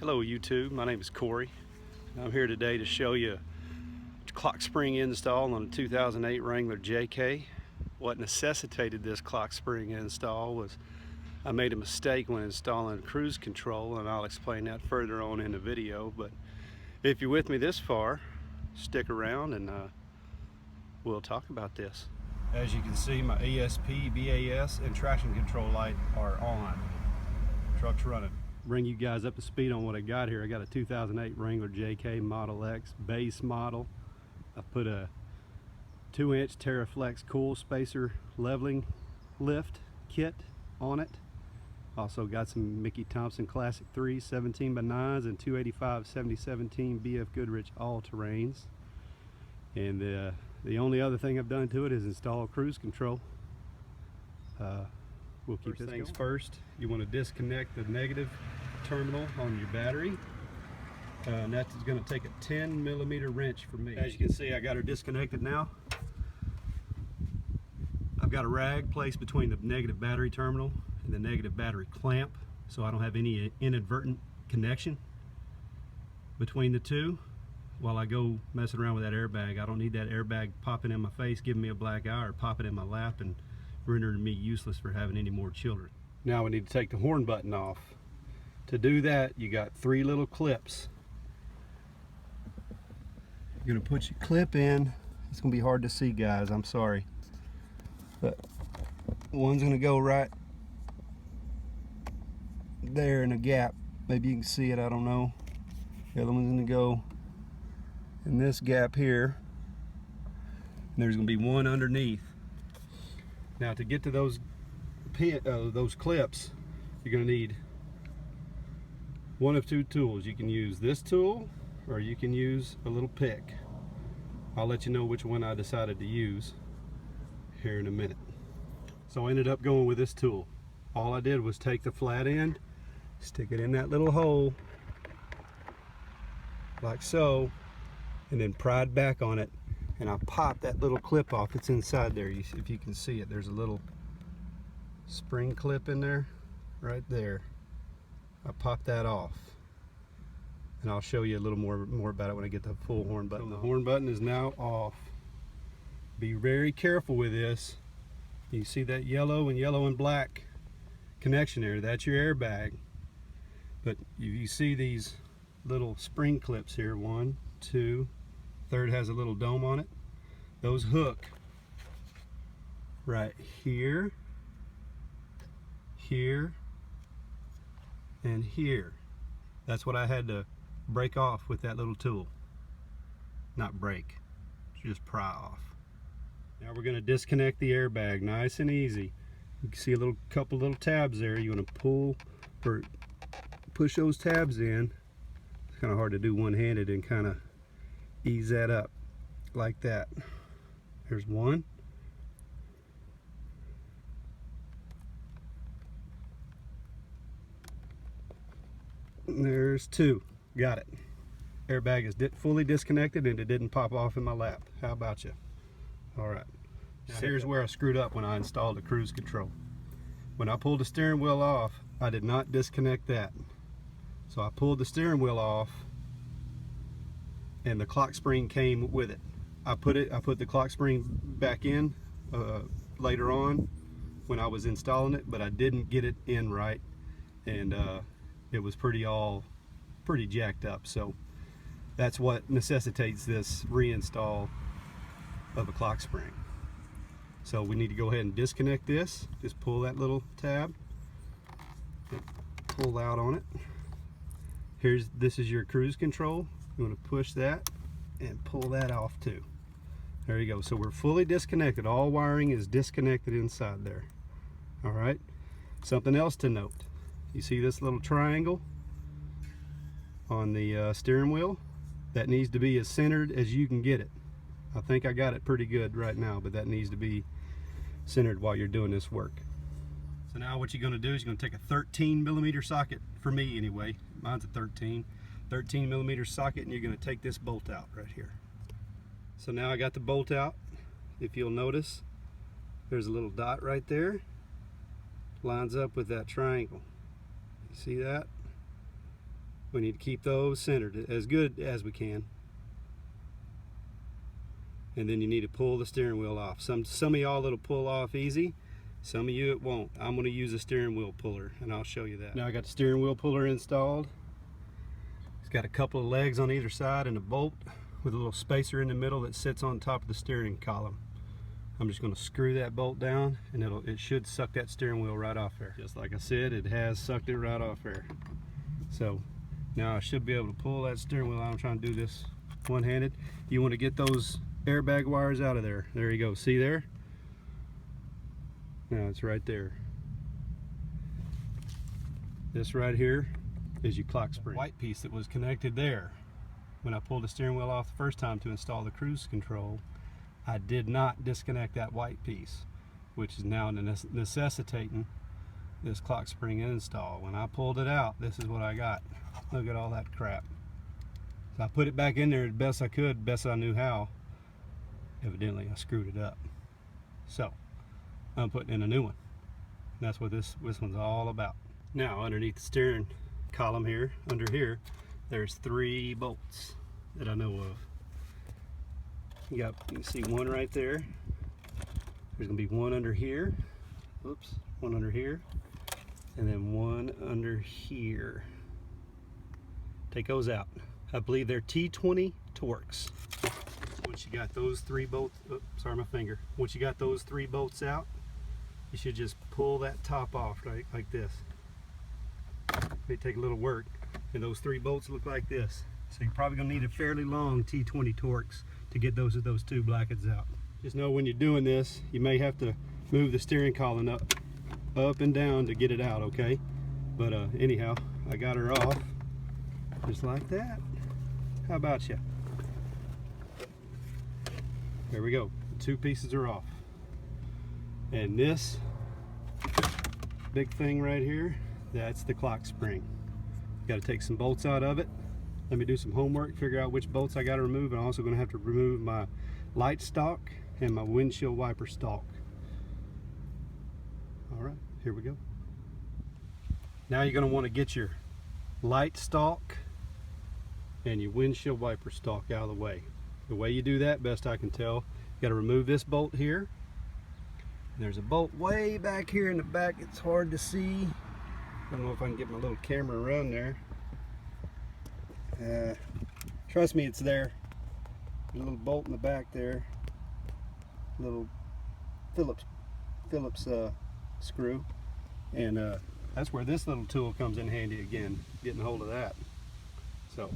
Hello YouTube, my name is Corey. I'm here today to show you a Clockspring install on a 2008 Wrangler JK. What necessitated this Clockspring install was I made a mistake when installing cruise control, and I'll explain that further on in the video. But if you're with me this far, stick around and we'll talk about this. As you can see, my ESP, BAS, and traction control light are on. Truck's running. Bring you guys up to speed on what I got here. I got a 2008 Wrangler JK Model X base model. I put a 2-inch Terraflex cool spacer leveling lift kit on it. Also got some Mickey Thompson Classic 3 17x9s and 285 7017 BF Goodrich all-terrains. And the only other thing I've done to it is install cruise control. We'll keep this things first. You want to disconnect the negative terminal on your battery, and that's going to take a 10mm wrench for me. As you can see, I got her disconnected now. I've got a rag placed between the negative battery terminal and the negative battery clamp, so I don't have any inadvertent connection between the two while I go messing around with that airbag. I don't need that airbag popping in my face, giving me a black eye, or popping in my lap and rendering me useless for having any more children. Now we need to take the horn button off. To do that, you got 3 little clips. You're gonna put your clip in. It's gonna be hard to see, guys, I'm sorry. But one's gonna go right there in a gap. Maybe you can see it, I don't know. The other one's gonna go in this gap here. And there's gonna be one underneath. Now to get to those clips, you're going to need one of 2 tools. You can use this tool, or you can use a little pick. I'll let you know which one I decided to use here in a minute. So I ended up going with this tool. All I did was take the flat end, stick it in that little hole, like so, and then pry it back on it. And I pop that little clip off. It's inside there. If you can see it, there's a little spring clip in there, right there. I pop that off, and I'll show you a little more about it when I get the full horn button. So the horn button is now off. Be very careful with this. You see that yellow and black connection there? That's your airbag. But you see these little spring clips here. 1, 2. Third has a little dome on it. Those hook right here, here, and here. That's what I had to break off with that little tool. Not break, just pry off. Now we're going to disconnect the airbag, nice and easy. You can see a couple little tabs there. You want to pull or push those tabs in. It's kind of hard to do one-handed, and kind of ease that up like that. There's one. And there's 2. Got it. Airbag is fully disconnected, and it didn't pop off in my lap. How about you? All right. Now here's where I screwed up when I installed the cruise control. When I pulled the steering wheel off, I did not disconnect that. So I pulled the steering wheel off, and the Clockspring came with it. I put the Clockspring back in later on when I was installing it, but I didn't get it in right, and it was pretty jacked up. So that's what necessitates this reinstall of a Clockspring. So we need to go ahead and disconnect this. Just pull that little tab, pull out on it. This is your cruise control. You want to push that and pull that off too. There you go. So we're fully disconnected. All wiring is disconnected inside there. All right. Something else to note. You see this little triangle on the steering wheel? That needs to be as centered as you can get it. I think I got it pretty good right now, but that needs to be centered while you're doing this work. So now what you're going to do is you're going to take a 13mm socket, for me anyway. Mine's a 13mm socket, and you're going to take this bolt out right here. So now I got the bolt out. If you'll notice, there's a little dot right there. Lines up with that triangle. You see that? We need to keep those centered as good as we can. And then you need to pull the steering wheel off. Some of y'all it'll pull off easy. Some of you it won't. I'm going to use a steering wheel puller and I'll show you that. Now I got the steering wheel puller installed. It's got a couple of legs on either side and a bolt with a little spacer in the middle that sits on top of the steering column. I'm just going to screw that bolt down and it should suck that steering wheel right off there. Just like I said, it has sucked it right off there. So now I should be able to pull that steering wheel out. I'm trying to do this one-handed. You want to get those airbag wires out of there. There you go. See there? Now it's right there. This right here is your clock spring. White piece that was connected there. When I pulled the steering wheel off the first time to install the cruise control, I did not disconnect that white piece, which is now necessitating this clock spring install. When I pulled it out, this is what I got. Look at all that crap. So I put it back in there as best I could, best I knew how. Evidently I screwed it up. So I'm putting in a new one. And that's what this one's all about. Now underneath the steering column here, under here, there's 3 bolts that I know of. You can see one right there. There's gonna be one under here. Oops, one under here. And then one under here. Take those out. I believe they're T20 Torx. Once you got those 3 bolts, oops, sorry my finger. Once you got those 3 bolts out, you should just pull that top off right like this. They take a little work, and those 3 bolts look like this. So you're probably gonna need a fairly long T20 Torx to get those 2 blackets out. Just know when you're doing this, you may have to move the steering column up and down to get it out, okay? But anyhow, I got her off just like that. How about you? There we go. The 2 pieces are off. And this big thing right here, that's the clock spring. Got to take some bolts out of it. Let me do some homework, figure out which bolts I got to remove. I'm also going to have to remove my light stalk and my windshield wiper stalk. All right, here we go. Now you're going to want to get your light stalk and your windshield wiper stalk out of the way. The way you do that, best I can tell, you got to remove this bolt here. And there's a bolt way back here in the back. It's hard to see. I don't know if I can get my little camera around there. Trust me, it's there. There's a little bolt in the back there. A little Phillips screw. And that's where this little tool comes in handy again, getting a hold of that. So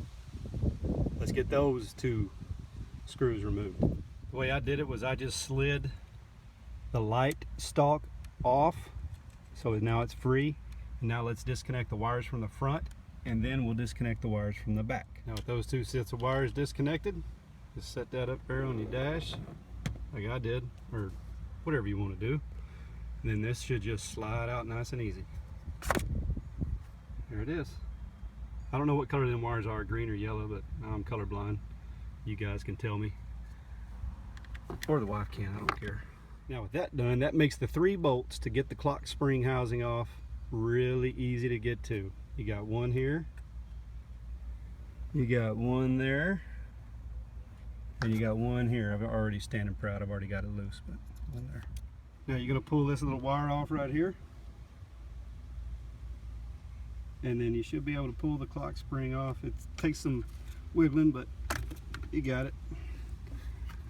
let's get those 2 screws removed. The way I did it was I just slid the light stalk off, so now it's free. And now let's disconnect the wires from the front, and then we'll disconnect the wires from the back. Now with those 2 sets of wires disconnected, just set that up there on your dash like I did, or whatever you want to do. And then this should just slide out nice and easy. There it is. I don't know what color them wires are, green or yellow, but I'm colorblind. You guys can tell me, or the wife can, I don't care. Now with that done, that makes the 3 bolts to get the clock spring housing off really easy to get to. You got one here, you got one there, and you got one here. I've already standing proud, I've already got it loose, but one there. Now you're going to pull this little wire off right here, and then you should be able to pull the clock spring off. It takes some wiggling, but you got it.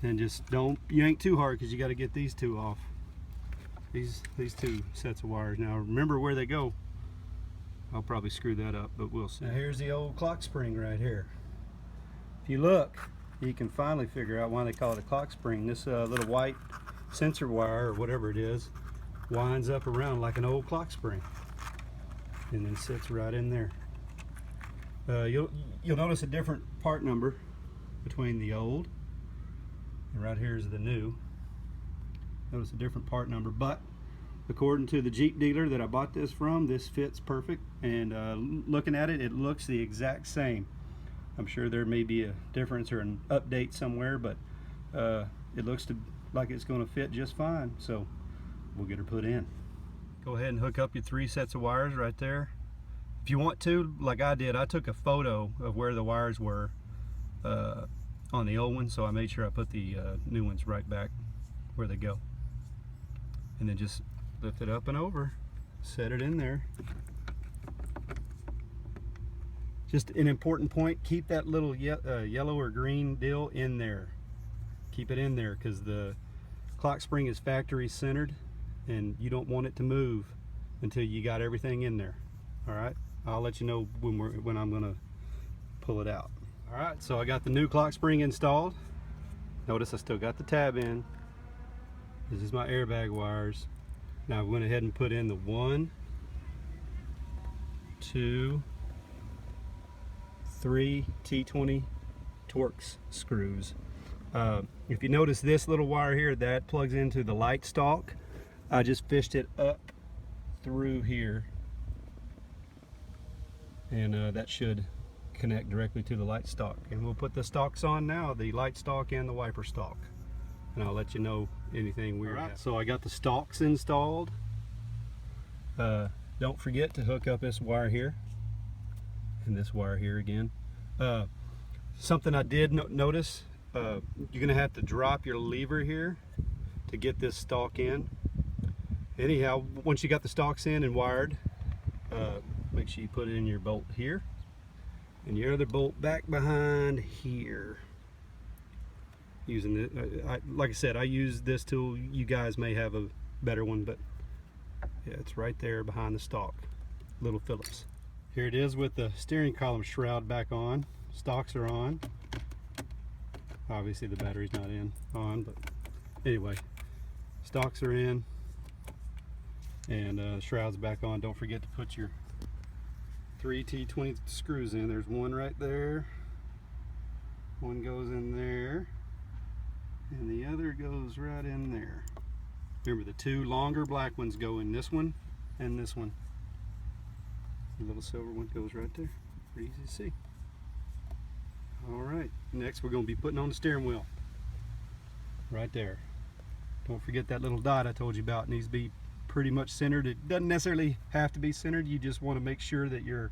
And just don't yank too hard, because you got to get these 2 off. These 2 sets of wires. Now remember where they go. I'll probably screw that up, but we'll see. Now here's the old clock spring right here. If you look, you can finally figure out why they call it a clock spring. This little white sensor wire, or whatever it is, winds up around like an old clock spring, and then sits right in there. You'll notice a different part number between the old, and right here is the new. Notice a different part number, but according to the Jeep dealer that I bought this from, this fits perfect. And looking at it, it looks the exact same. I'm sure there may be a difference or an update somewhere, but it looks like it's going to fit just fine. So we'll get her put in. Go ahead and hook up your 3 sets of wires right there. if you want to, like I did, I took a photo of where the wires were on the old one, so I made sure I put the new ones right back where they go. And then just lift it up and over, set it in there. Just an important point, keep that little yellow or green deal in there. Keep it in there because the clock spring is factory centered and you don't want it to move until you got everything in there. All right, I'll let you know when I'm gonna pull it out. All right, so I got the new clock spring installed. Notice I still got the tab in. This is my airbag wires. Now I went ahead and put in the 1, 2, 3 T20 Torx screws. If you notice this little wire here, that plugs into the light stalk. I just fished it up through here, and that should connect directly to the light stalk. And we'll put the stalks on now, the light stalk and the wiper stalk, and I'll let you know anything weird. All right, so I got the stalks installed. Don't forget to hook up this wire here and this wire here again. Something I did notice, you're gonna have to drop your lever here to get this stalk in. Anyhow, once you got the stalks in and wired, make sure you put it in your bolt here and your other bolt back behind here. Using it, like I said, I use this tool. You guys may have a better one, but yeah, it's right there behind the stalk. Little Phillips. Here it is with the steering column shroud back on. Stalks are on. Obviously the battery's not on, but anyway, stalks are in, and shroud's back on. Don't forget to put your 3 T20 screws in. There's one right there. One goes in there, and the other goes right in there. Remember, the two longer black ones go in this one and this one. The little silver one goes right there. Pretty easy to see. Alright, next we're going to be putting on the steering wheel. Right there. Don't forget that little dot I told you about. It needs to be pretty much centered. It doesn't necessarily have to be centered. You just want to make sure that your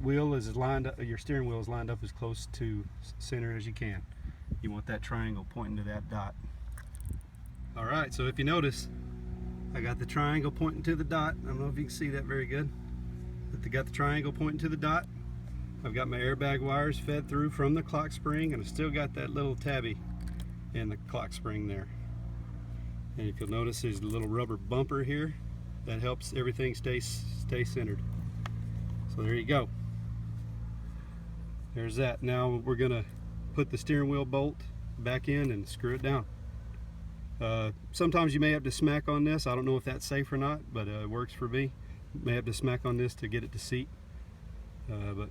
wheel is lined up, your steering wheel is lined up as close to center as you can. You want that triangle pointing to that dot. Alright, so if you notice, I got the triangle pointing to the dot. I don't know if you can see that very good, but I got the triangle pointing to the dot. I've got my airbag wires fed through from the clock spring, and I still got that little tabby in the clock spring there. And if you'll notice, there's a little rubber bumper here that helps everything stay centered. So there you go. There's that. Now we're gonna put the steering wheel bolt back in and screw it down. Sometimes you may have to smack on this. I don't know if that's safe or not, but it works for me. May have to smack on this to get it to seat, but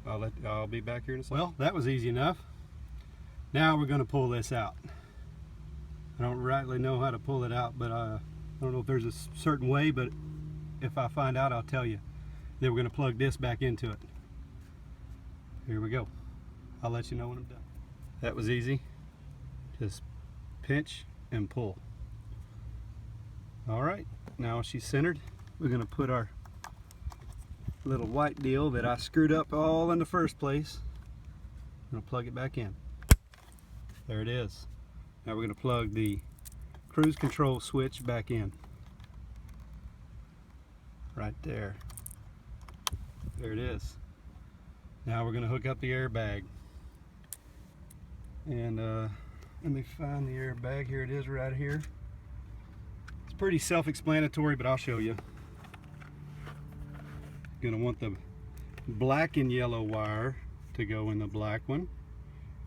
I'll be back here in a second. Well, that was easy enough. Now we're going to pull this out. I don't rightly know how to pull it out, but I don't know if there's a certain way, but if I find out, I'll tell you. Then we're going to plug this back into it. Here we go. I'll let you know when I'm done. That was easy. Just pinch and pull. All right, now she's centered. We're going to put our little white deal that I screwed up all in the first place. I'm going to plug it back in. There it is. Now we're going to plug the cruise control switch back in. Right there. There it is. Now we're going to hook up the airbag. And let me find the airbag. Here it is right here. It's pretty self-explanatory, but I'll show you. You're going to want the black and yellow wire to go in the black one,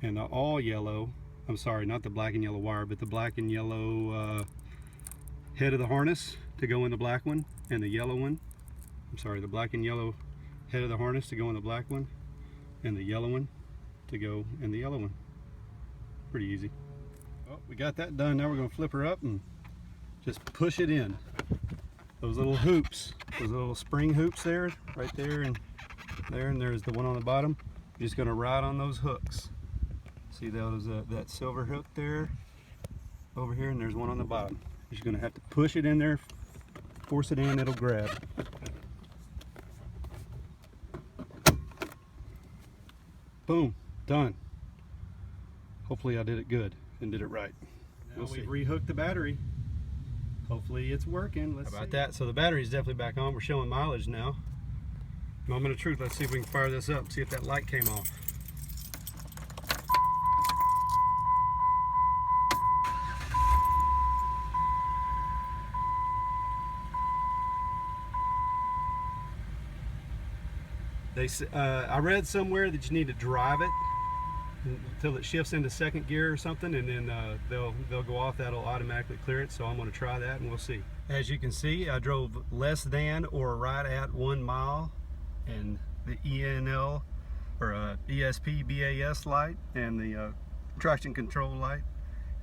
and the all yellow, I'm sorry, not the black and yellow wire, but the black and yellow head of the harness to go in the black one, and the yellow one, I'm sorry, the black and yellow head of the harness to go in the black one, and the yellow one to go in the yellow one. Pretty easy. Well, we got that done. Now we're going to flip her up and just push it in. Those little hoops, those little spring hoops there, right there and there's the one on the bottom. You're just going to ride on those hooks. See those that silver hook there over here, and there's one on the bottom. You're just going to have to push it in there force it in, it'll grab. Boom, done. Hopefully I did it good and did it right. Now we've rehooked the battery. Hopefully it's working. Let's see. How about that? So the battery's definitely back on. We're showing mileage now. Moment of truth. Let's see if we can fire this up, see if that light came off. I read somewhere that you need to drive it until it shifts into second gear or something, and then they'll go off. That'll automatically clear it. So I'm going to try that and we'll see. As you can see, I drove less than or right at 1 mile, and the ENL or ESP BAS light and the traction control light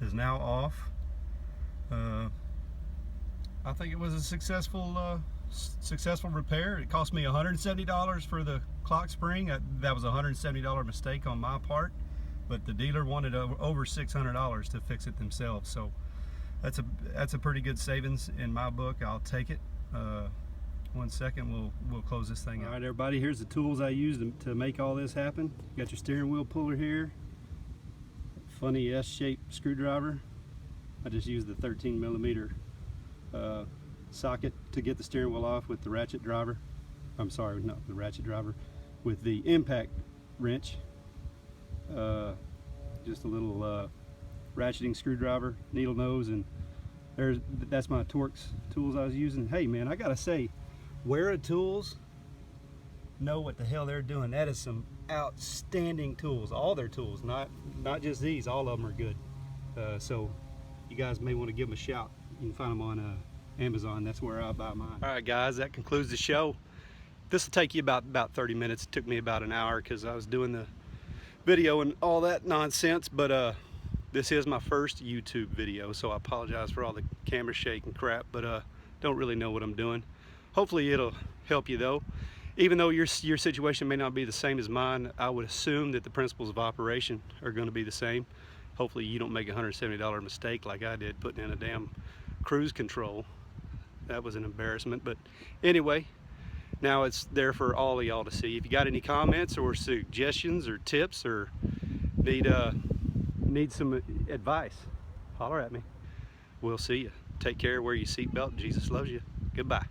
is now off. I think it was a successful repair. It cost me $170 for the Clockspring. That was a $170 mistake on my part, but the dealer wanted over $600 to fix it themselves. So that's a pretty good savings in my book. I'll take it. 1 second, we'll close this thing out. All right, everybody, here's the tools I used to make all this happen. You got your steering wheel puller here. Funny S-shaped screwdriver. I just used the 13mm socket to get the steering wheel off with the ratchet driver. I'm sorry, not the ratchet driver, with the impact wrench. Just a little ratcheting screwdriver, needle nose, and that's my Torx tools I was using. Hey man, I gotta say, Wera tools know what the hell they're doing. That is some outstanding tools. All their tools, not just these. All of them are good. So you guys may want to give them a shout. You can find them on Amazon. That's where I buy mine. All right, guys, that concludes the show. This will take you about 30 minutes. It took me about an hour because I was doing the video and all that nonsense. But this is my first YouTube video, so I apologize for all the camera shake and crap. But don't really know what I'm doing. Hopefully it'll help you though. Even though your situation may not be the same as mine, I would assume that the principles of operation are going to be the same. Hopefully you don't make a $170 mistake like I did putting in a damn cruise control. That was an embarrassment. But anyway, now it's there for all of y'all to see. If you got any comments or suggestions or tips or need some advice, holler at me. We'll see you. Take care, wear your seatbelt. Jesus loves you. Goodbye.